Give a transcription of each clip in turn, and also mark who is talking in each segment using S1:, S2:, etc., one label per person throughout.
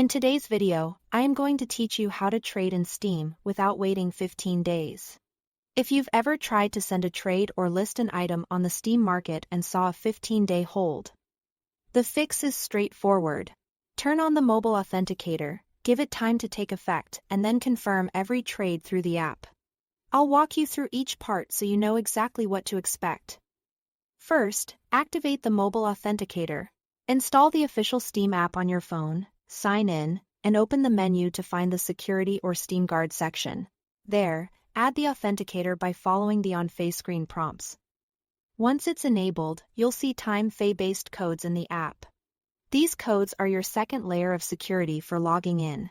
S1: In today's video, I am going to teach you how to trade in Steam without waiting 15 days. If you've ever tried to send a trade or list an item on the Steam market and saw a 15-day hold, the fix is straightforward. Turn on the mobile authenticator, give it time to take effect, and then confirm every trade through the app. I'll walk you through each part so you know exactly what to expect. First, activate the mobile authenticator. Install the official Steam app on your phone, sign in, and open the menu to find the Security or Steam Guard section. There, add the authenticator by following the on-face screen prompts. Once it's enabled, you'll see time-based codes in the app. These codes are your second layer of security for logging in.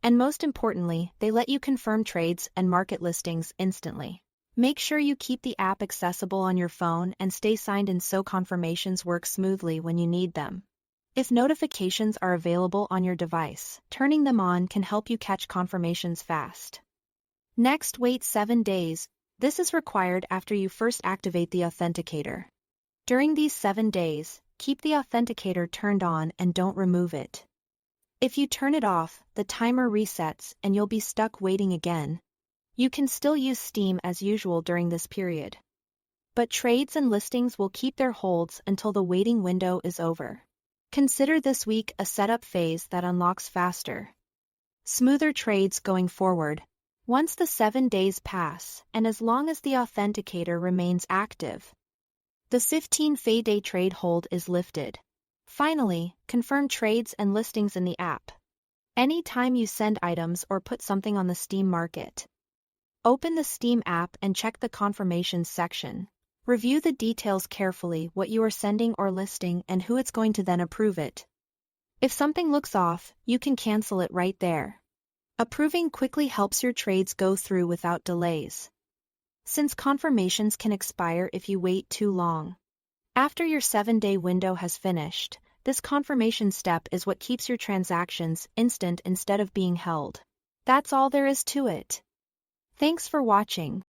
S1: And most importantly, they let you confirm trades and market listings instantly. Make sure you keep the app accessible on your phone and stay signed in so confirmations work smoothly when you need them. If notifications are available on your device, turning them on can help you catch confirmations fast. Next, wait 7 days. This is required after you first activate the authenticator. During these 7 days, keep the authenticator turned on and don't remove it. If you turn it off, the timer resets and you'll be stuck waiting again. You can still use Steam as usual during this period. But trades and listings will keep their holds until the waiting window is over. Consider this week a setup phase that unlocks faster, smoother trades going forward. Once the 7 days pass, and as long as the authenticator remains active, the 15-day trade hold is lifted. Finally, confirm trades and listings in the app. Anytime you send items or put something on the Steam market, open the Steam app and check the confirmations section. Review the details carefully, what you are sending or listing and who it's going to then approve it. If something looks off, you can cancel it right there. Approving quickly helps your trades go through without delays, since confirmations can expire if you wait too long. After your 7-day window has finished, this confirmation step is what keeps your transactions instant instead of being held. That's all there is to it. Thanks for watching.